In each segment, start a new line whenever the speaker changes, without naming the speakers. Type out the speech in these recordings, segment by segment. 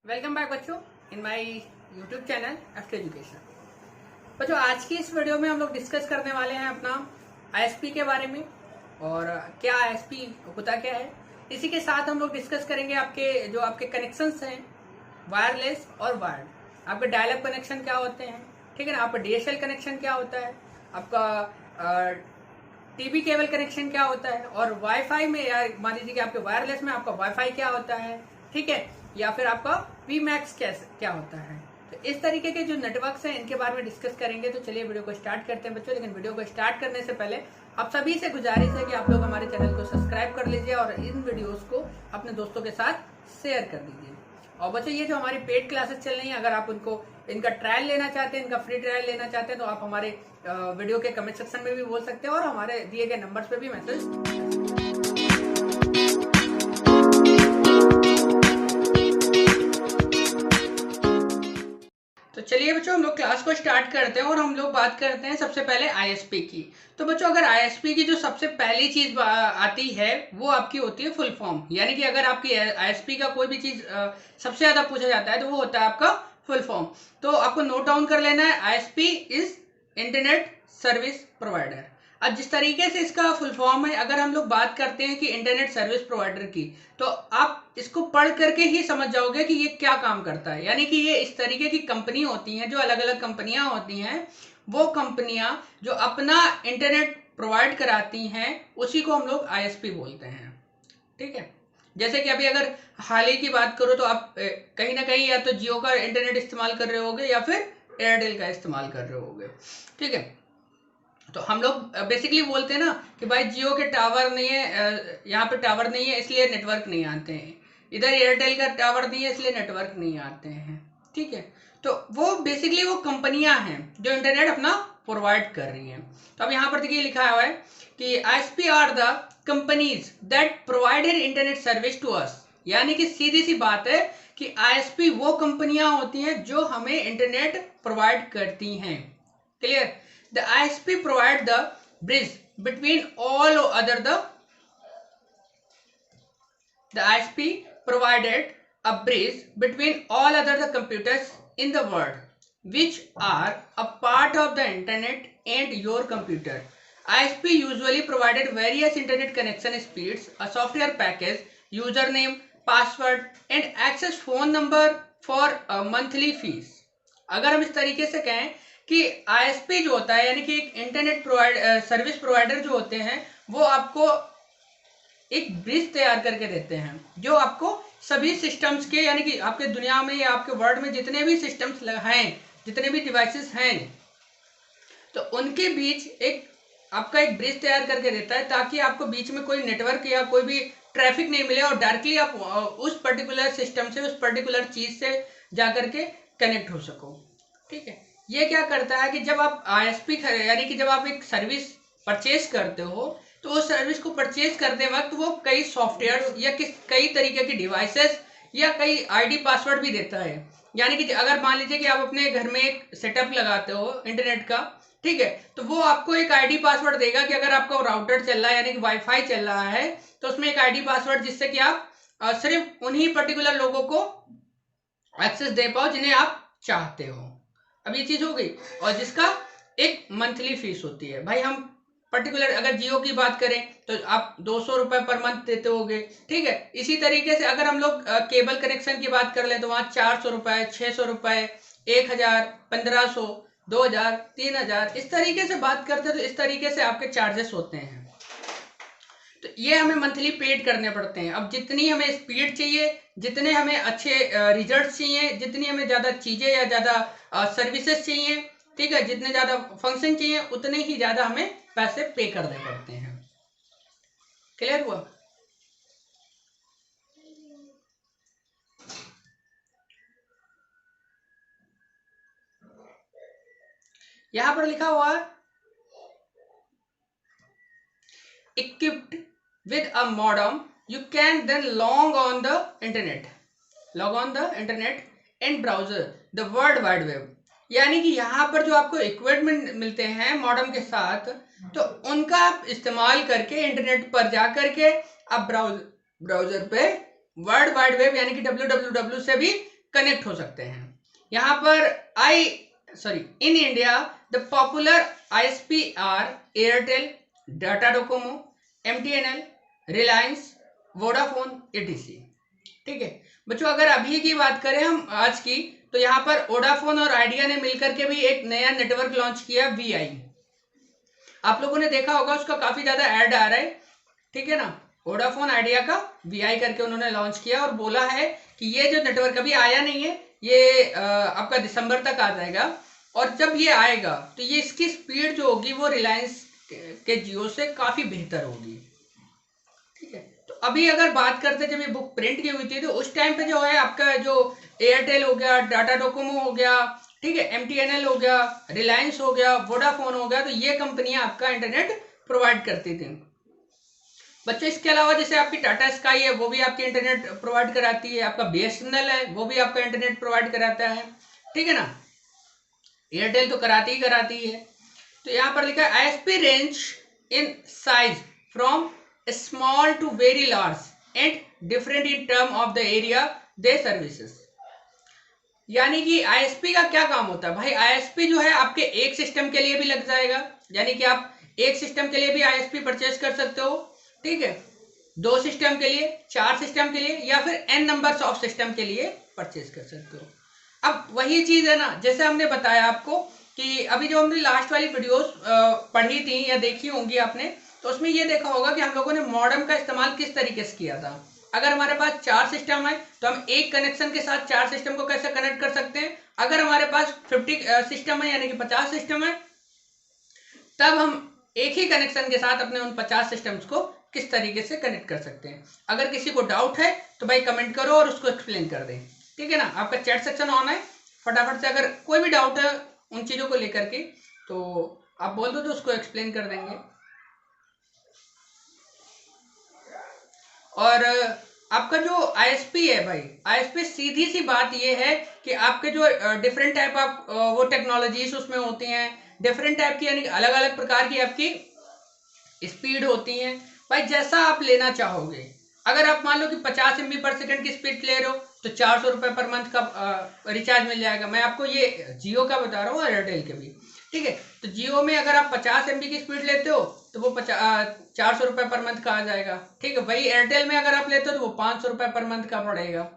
Welcome back बच्चों in my YouTube channel Eft education. बच्चों आज की इस वीडियो में हम लोग डिस्कस करने वाले हैं अपना आईएसपी के बारे में और क्या आईएसपी होता क्या है। इसी के साथ हम लोग डिस्कस करेंगे आपके कनेक्शंस हैं वायरलेस और वायर्ड, आपके डायल अप कनेक्शन क्या होते हैं, ठीक है ना, आपका डीएसएल कनेक्शन क्या होता है, आपका टीवी केबल कनेक्शन क्या होता है और वाईफाई में या मान लीजिए कि आपके वायरलेस में आपका वाईफाई क्या होता है, ठीक है, या फिर आपका वी मैक्स क्या होता है। तो इस तरीके के जो नेटवर्क्स हैं इनके बारे में डिस्कस करेंगे। तो चलिए वीडियो को स्टार्ट करते हैं बच्चों। लेकिन वीडियो को स्टार्ट करने से पहले आप सभी से गुजारिश है कि आप लोग हमारे चैनल को सब्सक्राइब कर लीजिए और इन वीडियोस को अपने दोस्तों के साथ शेयर कर दीजिए। और बच्चों ये जो हमारी पेड क्लासेस चल रही हैं, अगर आप इनका ट्रायल लेना चाहते हैं, इनका फ्री ट्रायल लेना चाहते हैं, तो आप हमारे वीडियो के कमेंट सेक्शन में भी बोल सकते हैं और हमारे दिए गए नंबर्स पे भी मैसेज। तो चलिए बच्चों हम लोग क्लास को स्टार्ट करते हैं और हम लोग बात करते हैं सबसे पहले आईएसपी की। तो बच्चों अगर आईएसपी की जो सबसे पहली चीज आती है वो आपकी होती है फुल फॉर्म, यानी कि अगर आपकी आईएसपी का कोई भी चीज सबसे ज्यादा पूछा जाता है तो वो होता है आपका फुल फॉर्म। तो आपको नोट डाउन कर लेना है, ISP is internet service provider. अब जिस तरीके से इसका फुल फॉर्म है, अगर हम लोग बात करते हैं कि इंटरनेट सर्विस प्रोवाइडर की, तो आप इसको पढ़ करके ही समझ जाओगे कि ये क्या काम करता है। यानी कि ये इस तरीके की कंपनी होती हैं, जो अलग अलग कंपनियां होती हैं, वो कंपनियां जो अपना इंटरनेट प्रोवाइड कराती हैं उसी को हम लोग आईएसपी बोलते हैं, ठीक है। जैसे कि अभी अगर हाल ही की बात करो तो आप कहीं ना कहीं या तो जियो का इंटरनेट इस्तेमाल कर रहे होगे या फिर एयरटेल का इस्तेमाल कर रहे होगे, ठीक है। तो हम लोग बेसिकली बोलते हैं ना कि भाई जियो के टावर नहीं है, यहाँ पे टावर नहीं है इसलिए नेटवर्क नहीं आते हैं, इधर एयरटेल का टावर नहीं है इसलिए नेटवर्क नहीं आते हैं, ठीक है। तो वो बेसिकली वो कंपनियां हैं जो इंटरनेट अपना प्रोवाइड कर रही हैं। तो अब यहाँ पर देखिए लिखा हुआ है कि ISP are the companies that provided internet service to us. यानी कि सीधी सी बात है कि आईएसपी वो कंपनियां होती हैं जो हमें इंटरनेट प्रोवाइड करती हैं। Clear? The ISP provide the bridge between all other the ISP provided a bridge between all other the computers in the world which are a part of the internet and your computer. ISP usually provided various internet connection speeds, a software package, username, password and access phone number for a monthly fees. अगर हम इस तरीके से कहें कि ISP जो होता है यानी कि एक इंटरनेट सर्विस प्रोवाइडर जो होते हैं, वो आपको एक ब्रिज तैयार करके देते हैं जो आपको सभी सिस्टम्स के, यानी कि आपके दुनिया में या आपके वर्ल्ड में जितने भी सिस्टम्स हैं, जितने भी डिवाइसेस हैं, तो उनके बीच आपका एक ब्रिज तैयार करके देता है ताकि आपको बीच में कोई नेटवर्क या कोई भी ट्रैफिक नहीं मिले और डायरेक्टली आप उस पर्टिकुलर सिस्टम से, उस पर्टिकुलर चीज से जाकर के कनेक्ट हो सको, ठीक है। ये क्या करता है कि जब आप आईएसपी यानी कि जब आप एक सर्विस परचेज करते हो तो उस सर्विस को परचेज करते वक्त वो कई सॉफ्टवेयर या कई तरीके की डिवाइसेस या कई आईडी पासवर्ड भी देता है। यानी कि अगर मान लीजिए कि आप अपने घर में एक सेटअप लगाते हो इंटरनेट का, ठीक है, तो वो आपको एक आईडी पासवर्ड देगा कि अगर आपका राउटर चल रहा है यानी कि वाईफाई चल रहा है तो उसमें एक आईडी पासवर्ड जिससे कि आप सिर्फ उन्हीं पर्टिकुलर लोगों को एक्सेस दे पाओ जिन्हें आप चाहते हो। अब ये चीज हो गई और जिसका एक मंथली फीस होती है। भाई हम पर्टिकुलर अगर जियो की बात करें तो आप 200 रुपए पर मंथ देते होगे, ठीक है। इसी तरीके से अगर हम लोग केबल कनेक्शन की बात कर लें तो वहां 400 रुपए, 600 रुपए, 1000, 1500, 2000, 3000 इस तरीके से बात करते हैं। तो इस तरीके से आपके चार्जेस होते हैं। तो ये हमें मंथली पेड करने पड़ते हैं। अब जितनी हमें स्पीड चाहिए, जितने हमें अच्छे रिजल्ट चाहिए, जितनी हमें ज्यादा चीजें या ज्यादा सर्विसेज चाहिए, ठीक है, जितने ज्यादा फंक्शन चाहिए उतने ही ज्यादा हमें पैसे पे करने पड़ते हैं। क्लियर हुआ? यहां पर लिखा हुआ है equipped with a modem you can then log on the internet and browser the world wide web। यानी कि यहाँ पर जो आपको इक्विपमेंट मिलते हैं मॉडेम के साथ, तो उनका आप इस्तेमाल करके इंटरनेट पर जा करके आप ब्राउजर पे वर्ल्ड वाइड वेब यानी कि www से भी कनेक्ट हो सकते हैं। यहाँ पर in India the popular ISP are Airtel, Tata Docomo, MTNL, Reliance, Vodafone etc। ठीक है बच्चों, अगर अभी की बात करें हम आज की, तो यहाँ पर वोडाफोन और आइडिया ने मिलकर के भी एक नया नेटवर्क लॉन्च किया VI। आप लोगों ने देखा होगा, उसका काफी ज्यादा ऐड आ रहा है, ठीक है ना। वोडाफोन आइडिया का VI करके उन्होंने लॉन्च किया और बोला है कि ये जो नेटवर्क अभी आया नहीं है, ये आपका दिसंबर तक आ जाएगा, और जब ये आएगा तो ये इसकी स्पीड जो होगी वो रिलायंस के जियो से काफी बेहतर होगी। ठीक है, तो अभी अगर बात करते जब ये बुक प्रिंट की हुई थी, तो उस टाइम पे जो है आपका जो एयरटेल हो गया, टाटा डोकोमो हो गया, ठीक है, MTNL हो गया, रिलायंस हो गया, वोडाफोन हो गया, तो ये कंपनियां आपका इंटरनेट प्रोवाइड करती थी। बच्चों इसके अलावा जैसे आपकी टाटा स्काई है, वो भी आपकी इंटरनेट प्रोवाइड कराती है, आपका BSNL है, वो भी आपका इंटरनेट प्रोवाइड कराता है, ठीक है ना। एयरटेल तो कराती है। तो यहाँ पर लिखा है ISP range in size from small to very large and different in term of the area they services. यानी कि ISP का क्या काम होता है भाई? ISP जो है आपके एक सिस्टम के लिए भी लग जाएगा, यानी कि आप एक सिस्टम के लिए भी ISP परचेज कर सकते हो, ठीक है, 2 सिस्टम के लिए, 4 सिस्टम के लिए, या फिर n नंबर्स ऑफ सिस्टम के लिए परचेज कर सकते हो। अब वही चीज है ना, जैसे हमने बताया आपको कि अभी जो हमने लास्ट वाली वीडियोस पढ़ी थी या देखी होंगी आपने, तो उसमें ये देखा होगा कि हम लोगों ने मॉडेम का इस्तेमाल किस तरीके से किया था। अगर हमारे पास 4 सिस्टम है तो हम एक कनेक्शन के साथ 4 सिस्टम को कैसे कनेक्ट कर सकते हैं। अगर हमारे पास 50 सिस्टम है यानी कि 50 सिस्टम है, तब हम एक ही कनेक्शन के साथ अपने उन 50 सिस्टम्स को किस तरीके से कनेक्ट कर सकते हैं। अगर किसी को डाउट है तो भाई कमेंट करो और उसको एक्सप्लेन कर दें, ठीक है ना। आपका चैट सेक्शन ऑन है, फटाफट से अगर कोई भी डाउट है उन चीज़ों को लेकर के तो आप बोल दो तो उसको एक्सप्लेन कर देंगे। और आपका जो ISP है भाई, ISP सीधी सी बात ये है कि आपके जो डिफरेंट टाइप ऑफ वो टेक्नोलॉजीज उसमें होती हैं, डिफरेंट टाइप की, यानी अलग अलग प्रकार की आपकी स्पीड होती हैं भाई, जैसा आप लेना चाहोगे। अगर आप मान लो कि 50 MB पर सेकंड की स्पीड ले रहे हो तो 400 रुपये पर मंथ का रिचार्ज मिल जाएगा। मैं आपको ये जियो का बता रहा हूँ, एयरटेल के भी, ठीक है। तो जियो में अगर आप 50 MB की स्पीड लेते हो तो वो 400 रुपये पर मंथ का आ जाएगा, ठीक है। वही एयरटेल में अगर आप लेते हो तो वो 500 रुपये पर मंथ का पड़ेगा।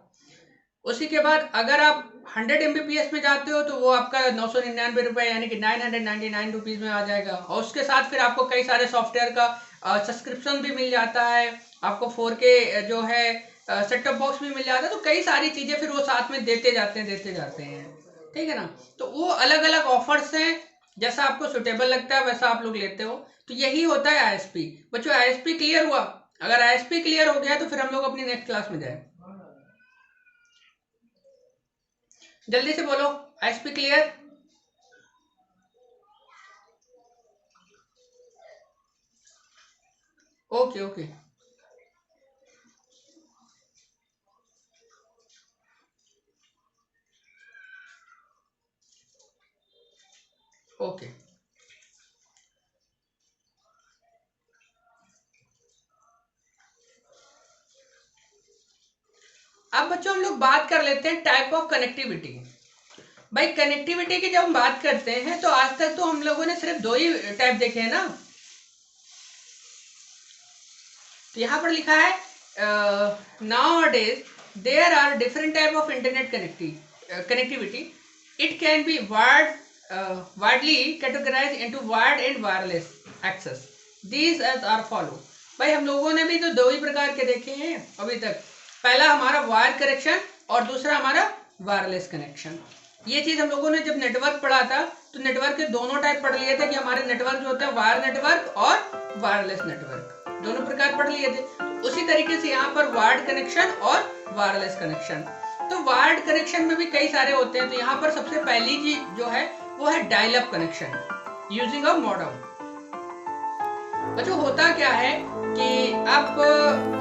उसी के बाद अगर आप 100 Mbps में जाते हो तो वो आपका 999 रुपये यानी कि 999 रुपीज़ में आ जाएगा। और उसके साथ फिर आपको कई सारे सॉफ्टवेयर का सब्सक्रिप्शन भी मिल जाता है, आपको 4K जो है सेट टॉप बॉक्स भी मिल जाता है। तो कई सारी चीज़ें फिर वो साथ में देते जाते हैं, ठीक है ना। तो वो अलग अलग ऑफर्स हैं, जैसा आपको सुटेबल लगता है वैसा आप लोग लेते हो। तो यही होता है ISP। बच्चों ISP क्लियर हुआ? अगर ISP क्लियर हो गया तो फिर हम लोग अपनी नेक्स्ट क्लास में जाए। जल्दी से बोलो, ISP clear? Okay okay okay. अब बच्चों हम लोग बात कर लेते हैं टाइप ऑफ कनेक्टिविटी। भाई कनेक्टिविटी की जब हम बात करते हैं तो आज तक तो हम लोगों ने सिर्फ 2 ही टाइप देखे हैं ना। तो यहाँ पर लिखा है nowadays there are different type of internet connectivity. It can be widely categorized into wired and wireless access. These as are follow. भाई हम लोगों ने भी तो 2 ही प्रकार के देखे हैं अभी तक। पहला हमारा वायर कनेक्शन और दूसरा हमारा वायरलेस कनेक्शन। ये चीज हम लोगों ने जब नेटवर्क पढ़ा था तो नेटवर्क के दोनों टाइप पढ़ लिए थे कि हमारे नेटवर्क जो होते हैं वायर नेटवर्क और वायरलेस नेटवर्क, दोनों प्रकार पढ़ लिए थे। उसी तरीके से यहाँ पर वायर्ड कनेक्शन और वायरलेस कनेक्शन। तो वायर्ड कनेक्शन में भी कई सारे होते हैं। तो यहाँ पर सबसे पहली चीज जो है वो है dial up connection using a modem. बच्चों होता क्या है कि आप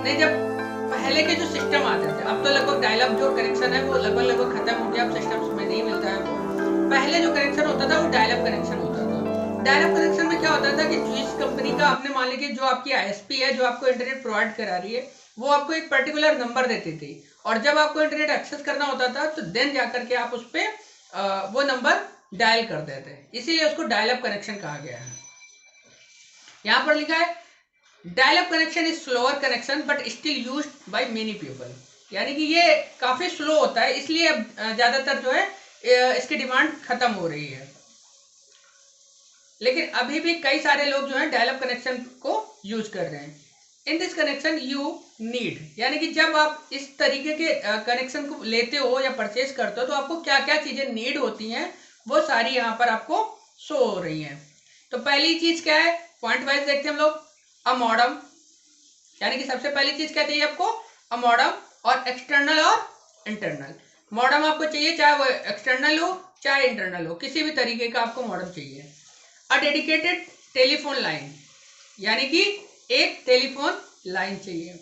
ने जब पहले के जो सिस्टम आते थे, अब तो लगभग डायल अप जो कनेक्शन है वो लगभग खत्म हो गया, अब सिस्टम्स में नहीं मिलता है। वो पहले जो कनेक्शन होता था वो डायल अप कनेक्शन होता था। डायल अप कनेक्शन में क्या होता था कि जिस कंपनी का आपने मान लीजिए जो आपकी ISP है जो आपको इंटरनेट प्रोवाइड करा रही है, वो आपको एक पर्टिकुलर नंबर देती थी और जब आपको इंटरनेट एक्सेस करना होता था तो देन जाकर के आप उस पर वो नंबर डायल करते थे, इसीलिए उसको डायल अप कनेक्शन कहा गया है। यहाँ पर लिखा है dial up connection is slower connection but still used by many people, यानी कि ये काफी स्लो होता है, इसलिए अब ज्यादातर जो है इसकी डिमांड खत्म हो रही है। लेकिन अभी भी कई सारे लोग जो है डायल अप कनेक्शन को यूज कर रहे हैं। इन दिस कनेक्शन यू नीड, यानी कि जब आप इस तरीके के कनेक्शन को लेते हो या परचेज करते हो तो आपको क्या क्या चीजें नीड होती हैं वो सारी यहाँ पर आपको शो हो रही हैं। तो पहली चीज क्या है, पॉइंट वाइज देखते हैं हम लोग। अ मॉडम, यानी कि सबसे पहली चीज क्या चाहिए आपको, अ मॉडम, और एक्सटर्नल और इंटरनल। मॉडम आपको चाहिए, चाहे वो एक्सटर्नल हो चाहे इंटरनल हो, किसी भी तरीके का आपको मॉडम चाहिए। अ डेडिकेटेड टेलीफोन लाइन, यानी कि एक टेलीफोन लाइन चाहिए।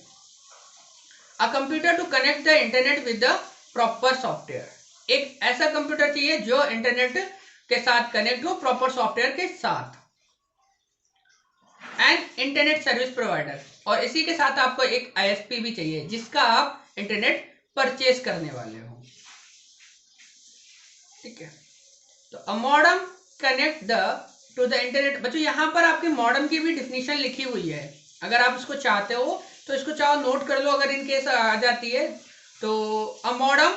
A computer to connect the internet with the proper software, एक ऐसा कंप्यूटर चाहिए जो इंटरनेट के साथ कनेक्ट हो प्रॉपर सॉफ्टवेयर के साथ। एंड इंटरनेट सर्विस प्रोवाइडर, और इसी के साथ आपको एक आईएसपी भी चाहिए जिसका आप इंटरनेट परचेज करने वाले हो। ठीक है, तो a modem connect the to the internet. बच्चों यहाँ पर आपके मॉडम की भी डिफिनीशन लिखी हुई है, अगर आप इसको चाहते हो तो इसको चाहो नोट कर लो, अगर इन केस आ जाती है तो। A modem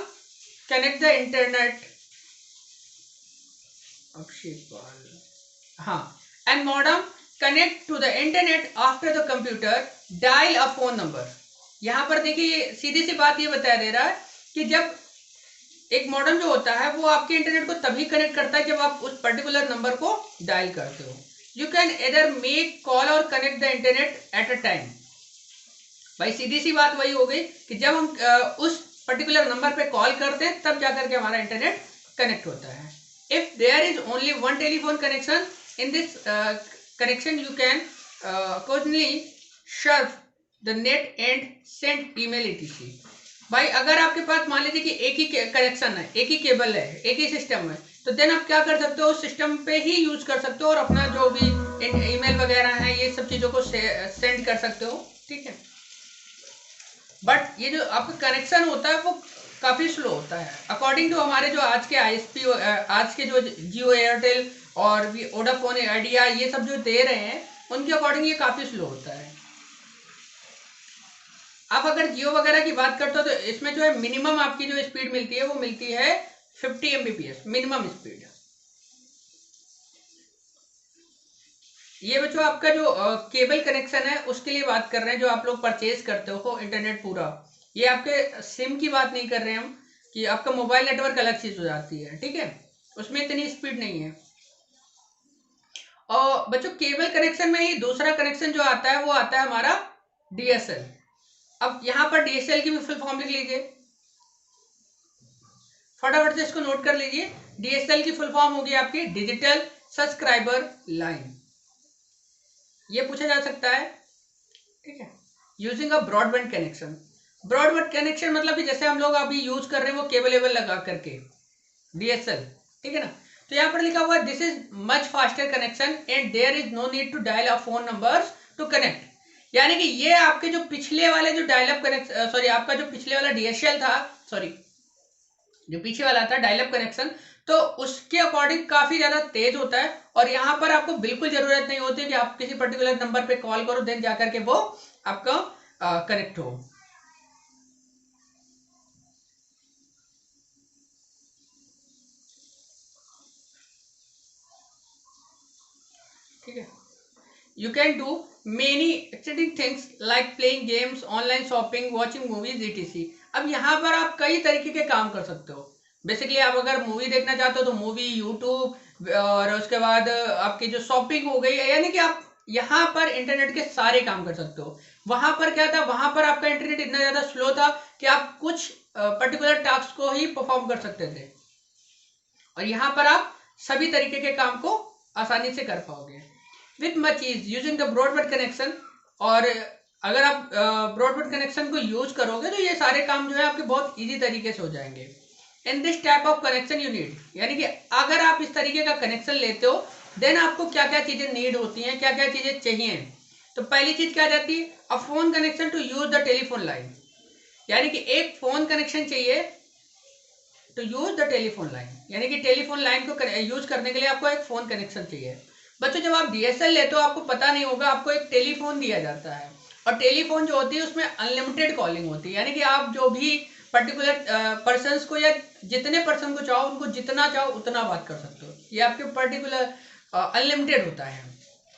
connect the internet, हाँ, and modem connect to the internet after the computer dial a phone number. यहाँ पर देखिए सीधी सी बात ये बता दे रहा है कि जब एक मॉडम जो होता है वो आपके इंटरनेट को तभी कनेक्ट करता है जब आप उस पर्टिकुलर नंबर को डायल करते हो। You can either make call or connect the internet at a time. भाई सीधी सी बात वही हो गई कि जब हम उस पर्टिकुलर नंबर पे कॉल करते हैं तब जाकर के हमारा इंटरनेट कनेक्ट होता है। If there is only one telephone connection in this connection you can occasionally surf the net and send email etc। भाई अगर आपके पास मान लीजिए कि एक ही कनेक्शन है, एक ही केबल है, एक ही सिस्टम है, तो देन आप क्या कर सकते हो, उस सिस्टम पे ही यूज कर सकते हो और अपना जो भी ईमेल वगैरह है ये सब चीजों को सेंड कर सकते हो। ठीक है, बट ये जो आपका कनेक्शन होता है वो काफी स्लो होता है। अकॉर्डिंग टू हमारे जो आज के आईएसपी, आज के जो जियो एयरटेल और वोडाफोन आइडिया ये सब जो दे रहे हैं उनके अकॉर्डिंग ये काफी स्लो होता है। आप अगर जियो वगैरह की बात करते हो तो इसमें जो है मिनिमम आपकी जो स्पीड मिलती है वो मिलती है 50 Mbps मिनिमम स्पीड। ये बच्चों आपका जो केबल कनेक्शन है उसके लिए बात कर रहे हैं, जो आप लोग परचेज करते हो इंटरनेट पूरा, ये आपके सिम की बात नहीं कर रहे हैं हम कि आपका मोबाइल नेटवर्क अलग चीज हो जाती है। ठीक है, उसमें इतनी स्पीड नहीं है। और बच्चों केबल कनेक्शन में ही दूसरा कनेक्शन जो आता है वो आता है हमारा डीएसएल। अब यहां पर डीएसएल की भी फुल फॉर्म लिख लीजिए, फटाफट से इसको नोट कर लीजिए। डीएसएल की फुल फॉर्म होगी आपकी डिजिटल सब्सक्राइबर लाइन, ये पूछा जा सकता है। ठीक है, using a broadband connection. Broadband connection मतलब कि जैसे हम लोग अभी यूज कर रहे हैं वो केबल एबल लगा करके डीएसएल। ठीक है ना, तो यहाँ पर लिखा हुआ है this is much faster connection and there is no need to dial a phone numbers to connect. यानी कि ये आपके जो पिछले वाले जो डायल अप कनेक्शन, सॉरी आपका जो पिछले वाला डीएसएल था, सॉरी जो पीछे वाला था डायल अप कनेक्शन, तो उसके अकॉर्डिंग काफी ज्यादा तेज होता है। और यहाँ पर आपको बिल्कुल जरूरत नहीं होती कि आप किसी पर्टिकुलर नंबर पे कॉल करो देन जाकर के वो आपका कनेक्ट हो। ठीक है, you can do many exciting things like playing games, online shopping, watching movies etc। अब यहाँ पर आप कई तरीके के काम कर सकते हो। बेसिकली आप अगर मूवी देखना चाहते हो तो मूवी, यूट्यूब, और उसके बाद आपकी जो शॉपिंग हो गई, यानी कि आप यहाँ पर इंटरनेट के सारे काम कर सकते हो। वहां पर क्या था, वहां पर आपका इंटरनेट इतना ज्यादा स्लो था कि आप कुछ पर्टिकुलर टास्क को ही परफॉर्म कर सकते थे, और यहाँ पर आप सभी तरीके के काम को आसानी से कर पाओगे with much ease using the broadband connection. और अगर आप ब्रॉडबैंड कनेक्शन को यूज करोगे तो ये सारे काम जो है आपके बहुत इजी तरीके से हो जाएंगे। In this type of connection you need, यानी कि अगर आप इस तरीके का कनेक्शन लेते हो देन आपको क्या क्या चीजें नीड होती हैं, क्या क्या चीजें चाहिए। तो पहली चीज क्या जाती है, a phone connection to use the telephone line. यानी कि एक फोन कनेक्शन चाहिए to use the telephone line, यानी कि टेलीफोन लाइन को यूज करने के लिए आपको एक फोन कनेक्शन चाहिए। बच्चों जब आप डीएसएल लेते हो आपको पता नहीं होगा, आपको एक टेलीफोन दिया जाता है और टेलीफोन जो होती है उसमें अनलिमिटेड कॉलिंग होती है, यानी कि आप जो भी पर्टिकुलर पर्सन को या जितने पर्सन को चाहो उनको जितना चाहो उतना बात कर सकते हो, ये आपके पर्टिकुलर अनलिमिटेड होता है।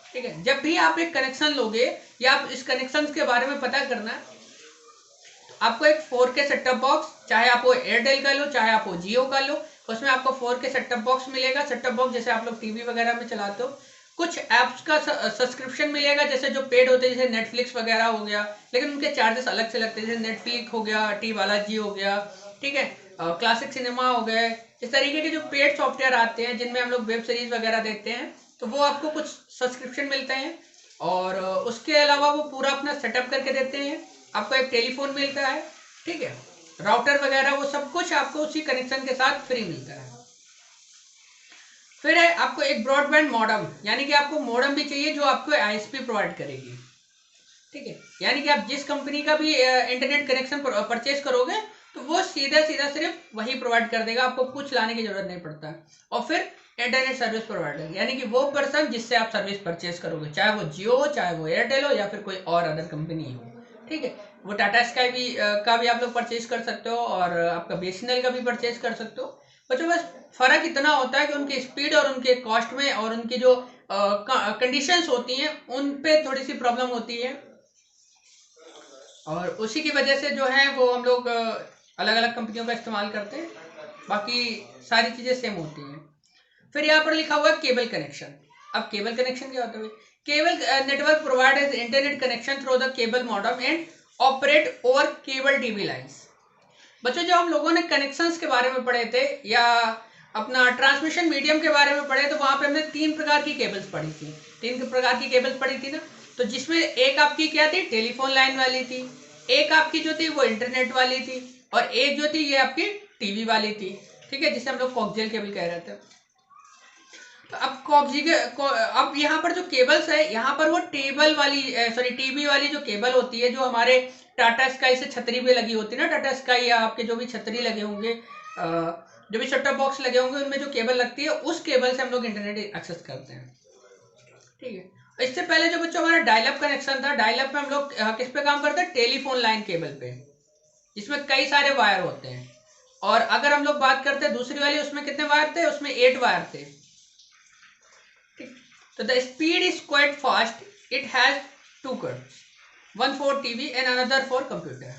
ठीक है, जब भी आप एक कनेक्शन लोगे या आप इस कनेक्शन के बारे में पता करना है, आपको एक 4K सेट टॉप बॉक्स, चाहे आप वो एयरटेल का लो चाहे आप वो जियो का लो, उसमें आपको 4K सेट टॉप बॉक्स मिलेगा। सेट टॉप बॉक्स जैसे आप लोग टीवी वगैरह में चलाते हो, कुछ ऐप्स का सब्सक्रिप्शन मिलेगा जैसे जो पेड होते हैं, जैसे नेटफ्लिक्स वगैरह हो गया, लेकिन उनके चार्जेस अलग से लगते हैं, जैसे नेटफ्लिक्स हो गया, टी बालाजी हो गया, ठीक है, क्लासिक सिनेमा हो गए, इस तरीके के जो पेड सॉफ्टवेयर आते हैं जिनमें हम लोग वेब सीरीज वगैरह देखते हैं, तो वो आपको कुछ सब्सक्रिप्शन मिलते हैं और उसके अलावा वो पूरा अपना सेटअप करके देते हैं। आपको एक टेलीफोन मिलता है, ठीक है, राउटर वगैरह वो सब कुछ आपको उसी कनेक्शन के साथ फ्री मिलता है। फिर है आपको एक ब्रॉडबैंड मॉडम, यानी कि आपको मॉडम भी चाहिए जो आपको आईएसपी प्रोवाइड करेगी। ठीक है, यानी कि आप जिस कंपनी का भी इंटरनेट कनेक्शन परचेज करोगे तो वो सीधा सीधा सिर्फ वही प्रोवाइड कर देगा, आपको कुछ लाने की जरूरत नहीं पड़ता। और फिर इंटरनेट सर्विस प्रोवाइडर, यानी कि वो पर्सन जिससे आप सर्विस परचेज करोगे, चाहे वो जियो हो, चाहे वो एयरटेल हो, या फिर कोई और अदर कंपनी हो। ठीक है, वो टाटा स्काई भी का भी आप लोग परचेज कर सकते हो और आपका बीएसएनएल का भी परचेज कर सकते हो। बच्चों बस फर्क इतना होता है कि उनकी स्पीड और उनके कॉस्ट में और उनकी जो कंडीशंस होती हैं उन पे थोड़ी सी प्रॉब्लम होती है, और उसी की वजह से जो है वो हम लोग अलग अलग कंपनियों का इस्तेमाल करते हैं, बाकी सारी चीज़ें सेम होती हैं। फिर यहाँ पर लिखा हुआ है केबल कनेक्शन। अब केबल कनेक्शन क्या होता है? Cable network provide internet connection through the cable modem and operate over cable TV lines. बच्चों जब हम लोगों ने कनेक्शंस के बारे में पढ़े थे या अपना ट्रांसमिशन मीडियम के बारे में पढ़े, तो वहां पे हमने 3 प्रकार की केबल्स पढ़ी थी, 3 प्रकार की केबल्स पढ़ी थी ना। तो जिसमें एक आपकी क्या थी, टेलीफोन लाइन वाली थी, एक आपकी जो थी वो इंटरनेट वाली थी, और एक जो थी ये आपकी टीवी वाली थी। ठीक है, जिसे हम लोग कोक्सियल केबल कह रहे थे। तो अब यहाँ पर जो केबल्स है, यहाँ पर वो टेबल वाली सॉरी टीवी वाली जो केबल होती है, जो हमारे टाटा स्काई से छतरी पे लगी होती है ना, टाटा स्काई या आपके जो भी छतरी लगे होंगे, जो भी सेट टॉप बॉक्स लगे होंगे, उनमें जो केबल लगती है उस केबल से हम लोग इंटरनेट एक्सेस करते हैं। ठीक है, इससे पहले जो बच्चों हमारा डायलअप कनेक्शन था, डायलअप में हम लोग किस पे काम करते हैं, टेलीफोन लाइन केबल पे, जिसमें कई सारे वायर होते हैं। और अगर हम लोग बात करते हैं दूसरी वाली, उसमें कितने वायर थे, उसमें 8 वायर थे। So the speed is quite fast. It has 2 cuts, one for TV and another for computer.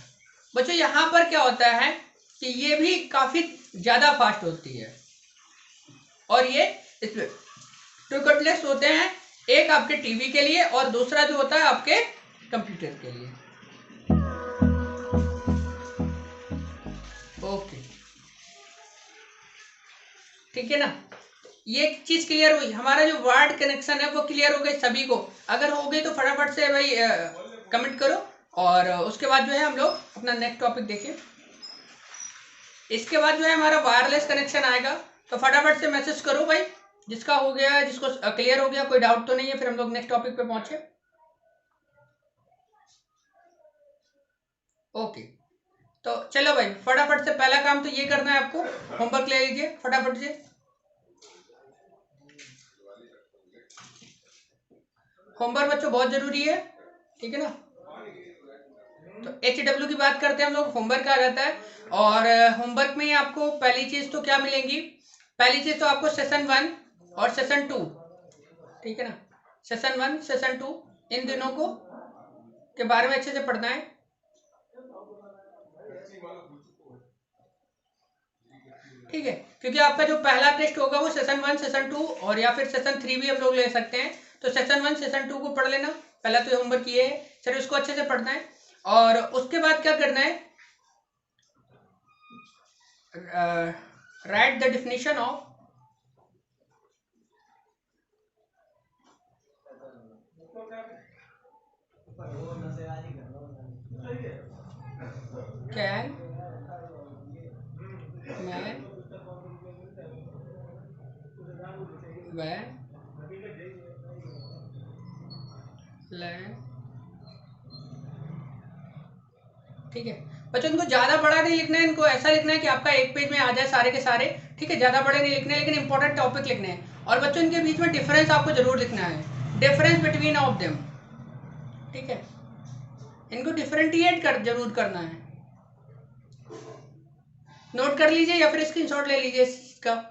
बच्चों यहाँ पर क्या होता है कि ये भी काफी ज्यादा फास्ट होती है, और ये इसमें 2 कटलेट्स होते हैं, एक आपके टीवी के लिए और दूसरा जो होता है आपके कंप्यूटर के लिए। ओके, ठीक है ना, ये चीज क्लियर हुई, हमारा जो वार्ड कनेक्शन है वो क्लियर हो गई सभी को। अगर हो गई तो फटाफट से भाई कमेंट करो, और उसके बाद जो है हम लोग अपना नेक्स्ट टॉपिक देखें। इसके बाद जो है हमारा वायरलेस कनेक्शन आएगा, तो फटाफट से मैसेज करो भाई, जिसका हो गया, जिसको क्लियर हो गया, कोई डाउट तो नहीं है, फिर हम लोग नेक्स्ट टॉपिक पे पहुंचे। ओके, तो चलो भाई फटाफट से पहला काम तो ये करना है, आपको होमवर्क ले लीजिए फटाफट से। होमवर्क बच्चों बहुत जरूरी है, ठीक है ना। तो HW की बात करते हैं हम लोग, होमवर्क आ जाता है, और होमवर्क में आपको पहली चीज तो क्या मिलेंगी, पहली चीज तो आपको सेशन 1 और सेशन 2, ठीक है ना, सेशन 1 सेशन 2 इन दिनों को के बारे में अच्छे से पढ़ना है। ठीक है, क्योंकि आपका जो पहला टेस्ट होगा वो सेशन 1 सेशन 2 और या फिर सेशन 3 भी हम लोग ले सकते हैं। तो सेशन 1 सेशन 2 को पढ़ लेना, पहला तो होमवर्क ये है, सर उसको अच्छे से पढ़ना है। और उसके बाद क्या करना है, write the definition of CAN MAN वैन लैंड। ठीक है, बच्चों इनको ज़्यादा बड़ा नहीं लिखना है, इनको ऐसा लिखना है कि आपका एक पेज में आ जाए सारे के सारे, ठीक है। ज़्यादा बड़े नहीं लिखने, लेकिन इंपॉर्टेंट टॉपिक लिखने हैं। और बच्चों इनके बीच में डिफरेंस आपको जरूर लिखना है, डिफरेंस बिटवीन ऑफ देम, ठीक है। इनको डिफरेंटिएट कर जरूर करना है। नोट कर लीजिए या फिर स्क्रीनशॉट ले लीजिए इसका।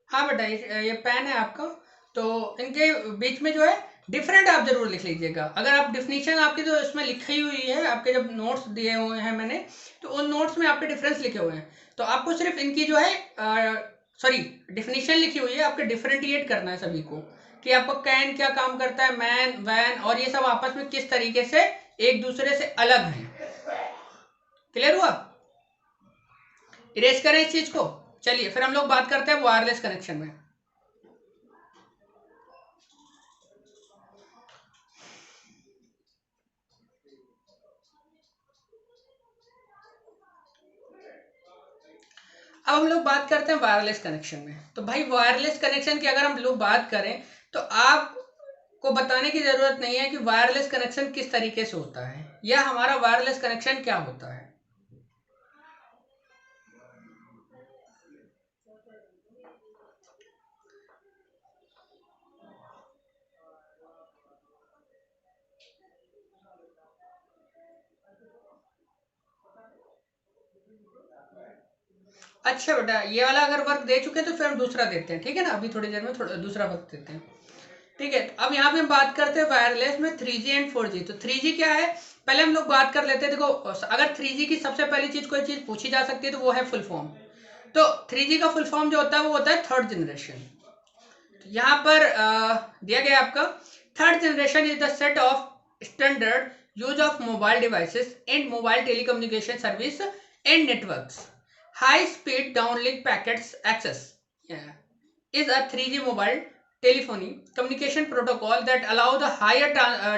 हाँ बेटा, ये पेन है आपका, तो इनके बीच में जो है डिफरेंट आप जरूर लिख लीजिएगा। अगर आप डिफिनीशन आपकी जो इसमें लिखी हुई है, आपके जब नोट्स दिए हुए हैं मैंने, तो उन नोट्स में आपके डिफरेंस लिखे हुए हैं, तो आपको सिर्फ इनकी जो है सॉरी डिफिनीशन लिखी हुई है, आपके डिफरेंटिएट करना है सभी को, कि आपको कैन क्या काम करता है, मैन, वैन, और ये सब आपस में किस तरीके से एक दूसरे से अलग है। क्लियर हुआ? इरेज करें इस चीज को। चलिए फिर हम लोग बात करते हैं वायरलेस कनेक्शन में। अब हम लोग बात करते हैं वायरलेस कनेक्शन में। तो भाई वायरलेस कनेक्शन की अगर हम लोग बात करें, तो आपको बताने की जरूरत नहीं है कि वायरलेस कनेक्शन किस तरीके से होता है, या हमारा वायरलेस कनेक्शन क्या होता है। अच्छा बेटा, ये वाला अगर वर्क दे चुके हैं तो फिर हम दूसरा देते हैं, ठीक है ना। अभी थोड़ी देर में थोड़ा दूसरा वर्क देते हैं, ठीक है। अब यहाँ पे हम बात करते हैं वायरलेस में 3G एंड 4G। तो 3G क्या है, पहले हम लोग बात कर लेते हैं। देखो, अगर 3G की सबसे पहली चीज कोई चीज पूछी जा सकती है तो वो है फुल फॉर्म। तो 3G का फुल फॉर्म जो होता है वो होता है थर्ड जनरेशन। यहाँ पर दिया गया आपका, third generation is the set of standard use of mobile devices and mobile telecommunication service and networks, high speed downlink packets access is a 3G mobile telephony communication protocol that allow the higher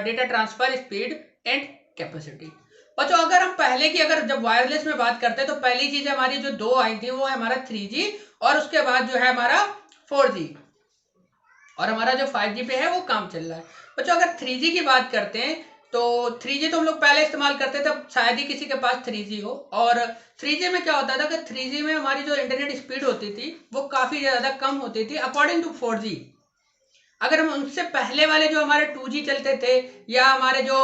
data transfer speed and capacity। बच्चों अगर हम पहले की, अगर जब wireless में बात करते हैं, तो पहली चीज हमारी जो दो आई थी वो है हमारा 3G, और उसके बाद जो है हमारा 4G, और हमारा जो 5G पे है वो काम चल रहा है। बच्चों अगर 3G की बात करते हैं, तो 3G तो हम लोग पहले इस्तेमाल करते थे, शायद ही किसी के पास 3G हो। और 3G में क्या होता था कि 3G में हमारी जो इंटरनेट स्पीड होती थी वो काफ़ी ज़्यादा कम होती थी अकॉर्डिंग टू 4G। अगर हम उनसे पहले वाले जो हमारे 2G चलते थे, या हमारे जो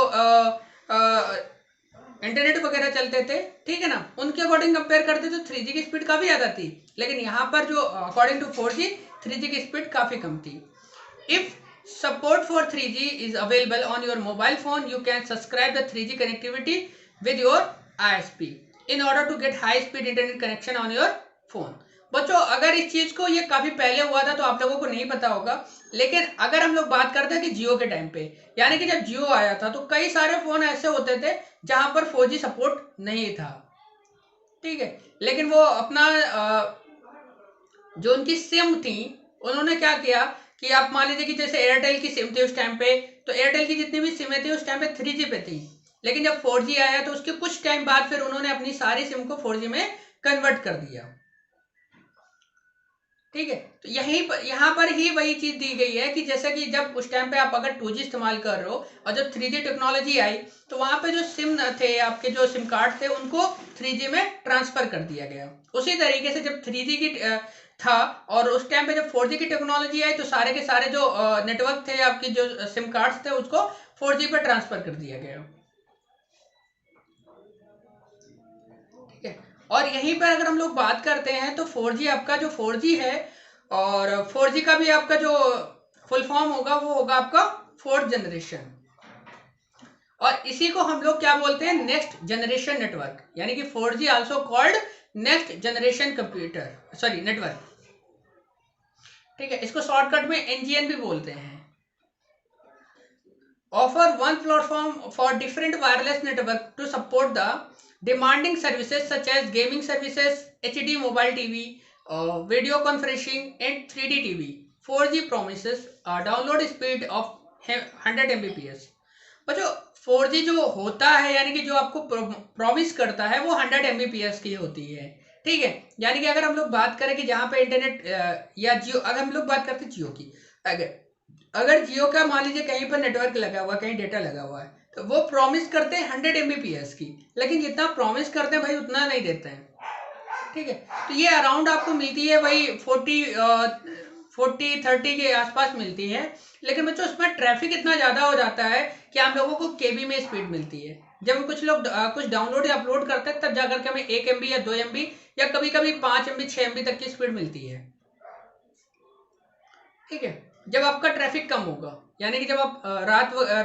इंटरनेट वगैरह चलते थे, ठीक है ना, उनके अकॉर्डिंग कंपेयर करते तो 3G की स्पीड काफ़ी ज़्यादा थी। लेकिन यहाँ पर जो अकॉर्डिंग टू 4G, 3G की स्पीड काफ़ी कम थी। If support for 3G is available on your mobile phone, you can subscribe the 3G connectivity with your ISP in order to get high speed internet connection on your phone। बच्चों अगर इस चीज को, ये काफी पहले हुआ था तो आप लोगों को नहीं पता होगा, लेकिन अगर हम लोग बात करते हैं कि जियो के टाइम पे, यानी कि जब जियो आया था, तो कई सारे फोन ऐसे होते थे जहां पर 4G सपोर्ट नहीं था, ठीक है। लेकिन वो अपना जो उनकी सिम थी, उन्होंने क्या किया कि आप मान लीजिए कि जैसे एयरटेल की सिम थी उस टाइम पे, तो एयरटेल की जितनी भी सिमें थी उस टाइम पे 3G पे थी। लेकिन जब 4G आया तो उसके कुछ टाइम बाद फिर उन्होंने अपनी सारी सिम को 4G में कन्वर्ट कर दिया, ठीक है। तो यहीं पर, यहाँ पर ही वही चीज दी गई है कि जैसे कि जब उस टाइम पे आप अगर 2G इस्तेमाल कर रहे हो, और जब 3G टेक्नोलॉजी आई, तो वहां पे जो सिम थे, आपके जो सिम कार्ड थे, उनको 3G में ट्रांसफर कर दिया गया। उसी तरीके से जब 3G की था, और उस टाइम पे जब 4G की टेक्नोलॉजी आई, तो सारे के सारे जो नेटवर्क थे, आपकी जो सिम कार्ड्स थे, उसको 4G पे ट्रांसफर कर दिया गया, ठीक है। और यहीं पर अगर हम लोग बात करते हैं, तो 4G, आपका जो 4G है, और 4G का भी आपका जो फुल फॉर्म होगा वो होगा आपका फोर्थ जनरेशन। और इसी को हम लोग क्या बोलते हैं, नेक्स्ट जनरेशन नेटवर्क, यानी कि 4G also called next generation computer, sorry network, ठीक है। इसको शॉर्टकट में NGN भी बोलते हैं। Offer one platform for different wireless network to support the demanding services such as gaming services, HD mobile TV, video conferencing, and 3D TV। 4G promises a download speed of 100 Mbps। बच्चों 4G जो होता है, यानी कि जो आपको promise करता है, वो 100 Mbps की होती है, ठीक है। यानी कि अगर हम लोग बात करें कि जहाँ पे इंटरनेट या जियो, अगर हम लोग बात करते हैं जियो की, अगर अगर जियो का मान लीजिए कहीं पर नेटवर्क लगा हुआ है, कहीं डेटा लगा हुआ है, तो वो प्रॉमिस करते हैं 100 Mbps की, लेकिन जितना प्रॉमिस करते हैं भाई उतना नहीं देते हैं। ठीक है, तो ये अराउंड आपको मिलती है भाई 40-30 के आसपास मिलती है। लेकिन बच्चों उसमें ट्रैफिक इतना ज़्यादा हो जाता है कि हम लोगों को केबी में स्पीड मिलती है। जब कुछ लोग कुछ डाउनलोड या अपलोड करते हैं तब जाकर के हमें 1 MB या 2 MB या कभी कभी 5 MB 6 MB तक की स्पीड मिलती है। ठीक है, जब आपका ट्रैफिक कम होगा, यानी कि जब आप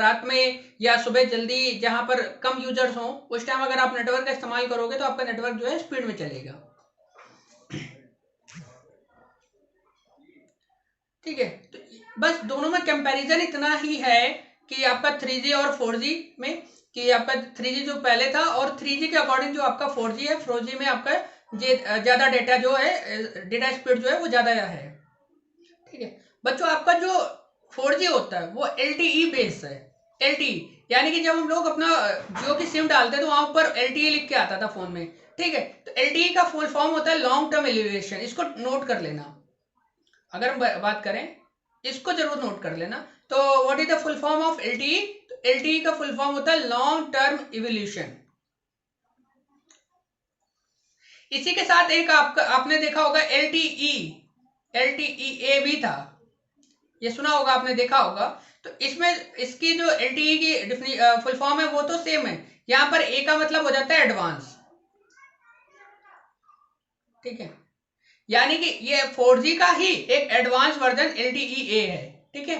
रात में या सुबह जल्दी जहां पर कम यूजर्स हों उस टाइम अगर आप नेटवर्क का इस्तेमाल करोगे तो आपका नेटवर्क जो है स्पीड में चलेगा। ठीक है, तो बस दोनों में कंपैरिजन इतना ही है कि आपका 3G और 4G में, कि आपका 3G जो पहले था और 3G के अकॉर्डिंग जो आपका 4G है, 4G में आपका ज़्यादा डेटा जो है, डेटा स्पीड जो है वो ज़्यादा है। ठीक है बच्चों, आपका जो 4G होता है वो LTE बेस्ड है। LTE यानी कि जब हम लोग अपना जियो की सिम डालते हैं तो वहां ऊपर LTE लिख के आता था फोन में। ठीक है, तो LTE का फुल फॉर्म होता है लॉन्ग टर्म एलिवेशन, इसको नोट कर लेना। अगर हम बात करें, इसको जरूर नोट कर लेना। तो what is the full form of LTE? तो LTE का फुल फॉर्म होता है लॉन्ग टर्म इवोल्यूशन। इसी के साथ एक आपने देखा होगा LTE, LTE-A भी था, ये सुना होगा आपने, देखा होगा। तो इसमें इसकी जो LTE की फुल फॉर्म है वो तो सेम है। यहाँ पर ए का मतलब हो जाता है एडवांस। ठीक है, यानी कि ये 4G का ही एक एडवांस वर्जन LTE-A है। ठीक है,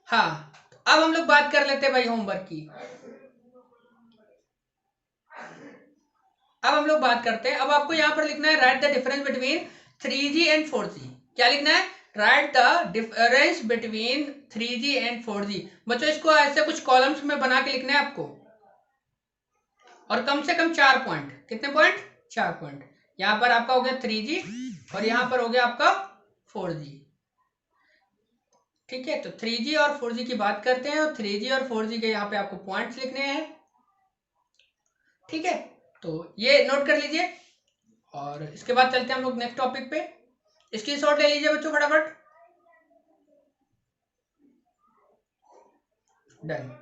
हाँ। अब हम लोग बात कर लेते हैं भाई होमवर्क की। अब हम लोग बात करते हैं, अब आपको यहां पर लिखना है write the difference between 3G and 4G। क्या लिखना है? Write the difference between 3G and 4G। बच्चों इसको ऐसे कुछ कॉलम्स में बना के लिखना है आपको, और कम से कम 4 पॉइंट। कितने पॉइंट? 4 पॉइंट। यहां पर आपका हो गया 3G और यहां पर हो गया आपका 4G। ठीक है, तो 3G और 4G की बात करते हैं, और 3G और 4G के यहाँ पे आपको पॉइंट्स लिखने हैं। ठीक है, तो ये नोट कर लीजिए, और इसके बाद चलते हैं हम लोग नेक्स्ट टॉपिक पे। इसकी शॉट ले लीजिए बच्चों फटाफट। डन।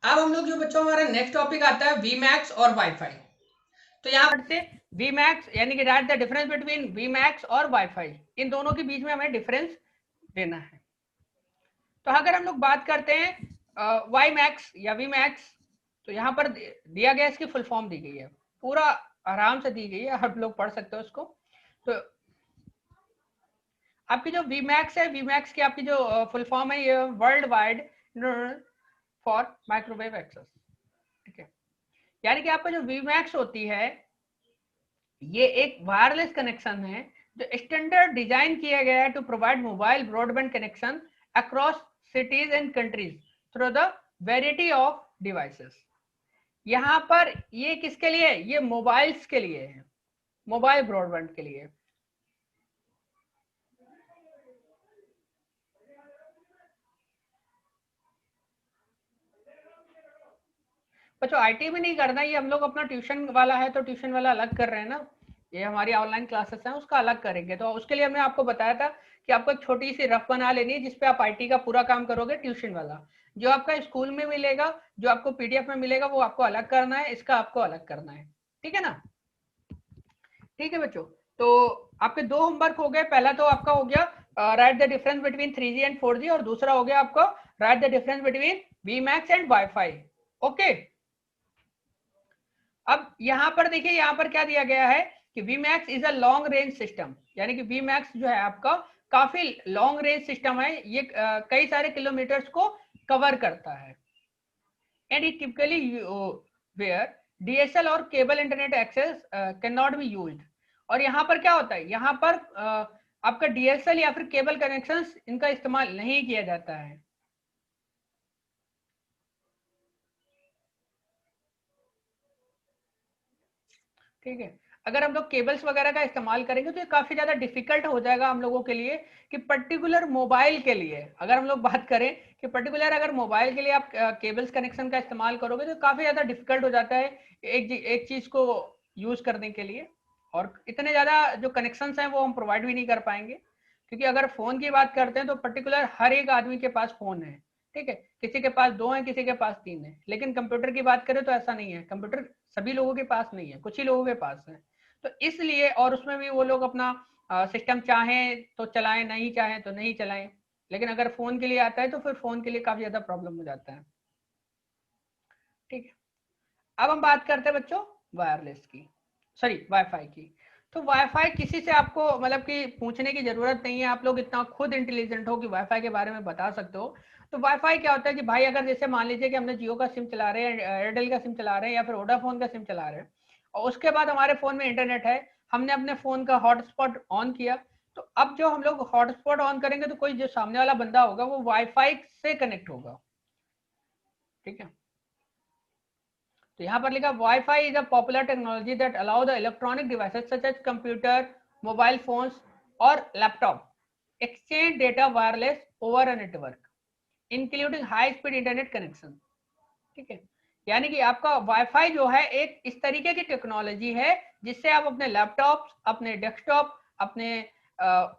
अब हम लोग जो बच्चों हमारा नेक्स्ट टॉपिक आता है Vmax और वाईफाई। तो यहाँ पर से Vmax यानी कि right the difference between Vmax और वाईफाई, इन दोनों के बीच में हमें डिफरेंस देना है। तो अगर हम लोग बात करते हैं Ymax या Vmax, तो यहाँ पर दिया गया, इसकी फुल फॉर्म दी गई है, पूरा आराम से दी गई है, आप लोग पढ़ सकते हो उसको। तो आपकी जो Vmax है, Vmax की आपकी जो फुल फॉर्म है, ये world wide for microwave access. ठीक है, यानी कि आपका जो Vmax होती है, ये एक वायरलेस कनेक्शन है जो स्टैंडर्ड डिजाइन किया गया है to provide mobile broadband connection across cities and countries through the variety of devices. यहाँ पर ये किसके लिए? ये मोबाइल्स के लिए है, मोबाइल ब्रॉडबैंड के लिए। बच्चों आईटी में नहीं करना, ये हम लोग अपना ट्यूशन वाला है तो ट्यूशन वाला अलग कर रहे हैं ना, ये हमारी ऑनलाइन क्लासेस हैं उसका अलग करेंगे। तो उसके लिए हमने आपको बताया था कि आपको एक छोटी सी रफ बना लेनी है जिसपे आप आईटी का पूरा काम करोगे। ट्यूशन वाला जो आपका स्कूल में मिलेगा, जो आपको पीडीएफ में मिलेगा, वो आपको अलग करना है, इसका आपको अलग करना है। ठीक है ना? ठीक है बच्चों, तो आपके दो होमवर्क हो गए। पहला तो आपका हो गया right the difference between 3G and 4G, और दूसरा हो गया आपका right the difference between Vmax and wifi. Okay, अब यहां पर देखिए, यहां पर क्या दिया गया है कि Vmax is a long range system, यानी कि Vmax जो है आपका काफी लॉन्ग रेंज सिस्टम है, ये कई सारे किलोमीटर्स को कवर करता है। And it typically where DSL or cable internet access can not be used. और यहाँ पर क्या होता है, यहाँ पर आपका डीएसएल या फिर केबल कनेक्शंस, इनका इस्तेमाल नहीं किया जाता है। ठीक है,
अगर हम लोग केबल्स वगैरह का इस्तेमाल करेंगे तो ये काफी ज्यादा डिफिकल्ट हो जाएगा हम लोगों के लिए कि पर्टिकुलर मोबाइल के लिए अगर हम लोग बात करें कि पर्टिकुलर अगर मोबाइल के लिए आप केबल्स कनेक्शन का इस्तेमाल करोगे तो काफी ज्यादा डिफिकल्ट हो जाता है एक चीज को यूज करने के लिए। और इतने ज्यादा जो कनेक्शन हैं वो हम प्रोवाइड भी नहीं कर पाएंगे, क्योंकि अगर फोन की बात करते हैं तो पर्टिकुलर हर एक आदमी के पास फोन है, ठीक है। किसी के पास 2 है, किसी के पास 3 है, लेकिन कंप्यूटर की बात करें तो ऐसा नहीं है, कंप्यूटर सभी लोगों के पास नहीं है, कुछ ही लोगों के पास है। तो इसलिए और उसमें भी वो लोग अपना सिस्टम चाहें तो चलाएं, नहीं चाहें तो नहीं चलाएं। लेकिन अगर फोन के लिए आता है तो फिर फोन के लिए काफी ज्यादा प्रॉब्लम हो जाता है, ठीक है। अब हम बात करते हैं बच्चों वायरलेस की, सॉरी वाईफाई की। तो वाईफाई किसी से आपको मतलब कि पूछने की जरूरत नहीं है, आप लोग इतना खुद इंटेलिजेंट हो कि वाईफाई के बारे में बता सकते हो। तो वाईफाई क्या होता है कि भाई अगर जैसे मान लीजिए कि हमने जियो का सिम चला रहे हैं, एयरटेल का सिम चला रहे हैं या फिर वोडाफोन का सिम चला रहे हैं, और उसके बाद हमारे फोन में इंटरनेट है, हमने अपने फोन का हॉटस्पॉट ऑन किया। तो अब जो हम लोग हॉटस्पॉट ऑन करेंगे तो कोई जो सामने वाला बंदा होगा वो वाईफाई से कनेक्ट होगा, ठीक है। तो यहाँ पर लिखा WiFi is a popular technology that allow the electronic devices such as computer, mobile phones और laptop exchange data wireless over a network including high speed internet connection, ठीक है। यानी कि आपका वाईफाई जो है एक इस तरीके की टेक्नोलॉजी है जिससे आप अपने लैपटॉप, अपने डेस्कटॉप, अपने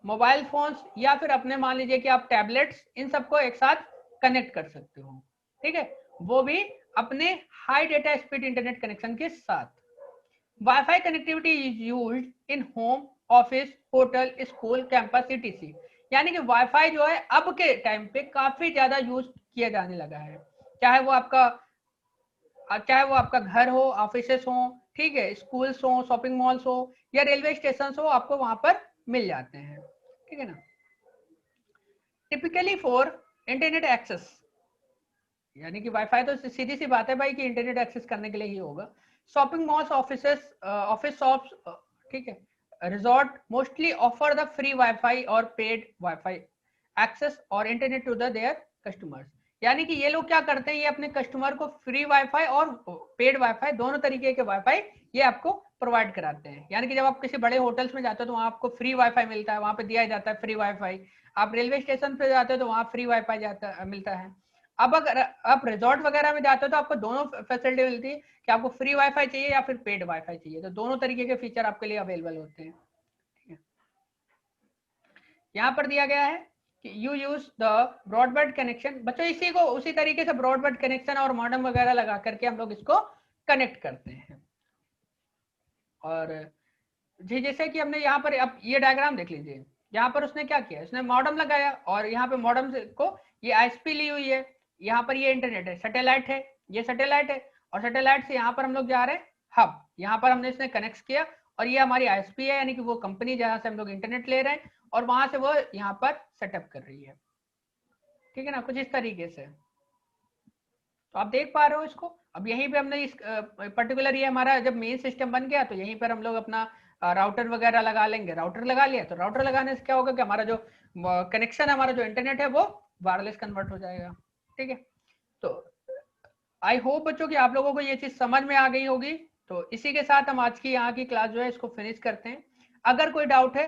मोबाइल फोन्स या फिर अपने मान लीजिए कि आप टैबलेट्स, इन सबको एक साथ कनेक्ट कर सकते हो, ठीक है। वो भी अपने high data speed internet connection के साथ। Wifi connectivity is used in home, office, hotel, school, campus, etc। यानी कि वाईफाई जो है अब के टाइम पे काफी ज्यादा यूज किया जाने लगा है, चाहे वो आपका घर हो, ऑफिसेस हो, ठीक है, स्कूल्स हो, शॉपिंग मॉल्स हो या रेलवे स्टेशन हो, आपको वहां पर मिल जाते हैं, ठीक है ना। टिपिकली फॉर इंटरनेट एक्सेस, यानी कि वाईफाई तो सीधी सी बात है भाई कि इंटरनेट एक्सेस करने के लिए ही होगा। शॉपिंग मॉल्स, ऑफिस शॉप्स, ठीक है, resort mostly offer the free wifi और पेड वाईफाई एक्सेस और internet to the their customers. यानी कि ये लोग क्या करते हैं, ये अपने कस्टमर को फ्री वाईफाई और पेड वाईफाई दोनों तरीके के वाईफाई ये आपको प्रोवाइड कराते हैं। यानी कि जब आप किसी बड़े होटल्स में जाते हो तो वहां आपको फ्री वाईफाई मिलता है, वहां पे दिया जाता है फ्री वाईफाई। आप रेलवे स्टेशन पे जाते हो तो वहां फ्री वाईफाई मिलता है। अब अगर आप रिजॉर्ट वगैरह में जाते हो तो आपको दोनों फैसिलिटी मिलती है कि आपको फ्री वाईफाई चाहिए या फिर पेड वाईफाई चाहिए, तो दोनों तरीके के फीचर आपके लिए अवेलेबल होते हैं, ठीक है। यहाँ पर दिया गया है कि you use the broadband connection. बच्चों इसी को उसी तरीके से ब्रॉडबैंड कनेक्शन और मॉडेम वगैरह लगा करके हम लोग इसको कनेक्ट करते हैं। और जी जैसे कि हमने यहाँ पर अब ये डायग्राम देख लीजिए, यहाँ पर उसने क्या किया, उसने मॉडेम लगाया और यहाँ पे मॉडेम को ये आईएसपी ली हुई है, यहाँ पर ये इंटरनेट है, सैटेलाइट है, ये सैटेलाइट है, और सैटेलाइट से यहाँ पर हम लोग जा रहे हैं हब, यहाँ पर हमने इसने कनेक्ट किया और ये हमारी आईएसपी है, यानी कि वो कंपनी जहाँ से हम लोग इंटरनेट ले रहे हैं और वहां से वो यहाँ पर सेटअप कर रही है, ठीक है ना, कुछ इस तरीके से। तो आप देख पा रहे हो इसको। अब यहीं पे हमने इस पर्टिकुलर ये हमारा जब मेन सिस्टम बन गया तो यहीं पर हम लोग अपना राउटर वगैरह लगा लेंगे। राउटर लगा लिया तो राउटर लगाने से क्या होगा कि हमारा जो कनेक्शन, हमारा जो इंटरनेट है वो वायरलेस कन्वर्ट हो जाएगा, ठीक है। तो आई होप बच्चों कि आप लोगों को ये चीज समझ में आ गई होगी। तो इसी के साथ हम आज की यहाँ की क्लास जो है इसको फिनिश करते हैं। अगर कोई डाउट है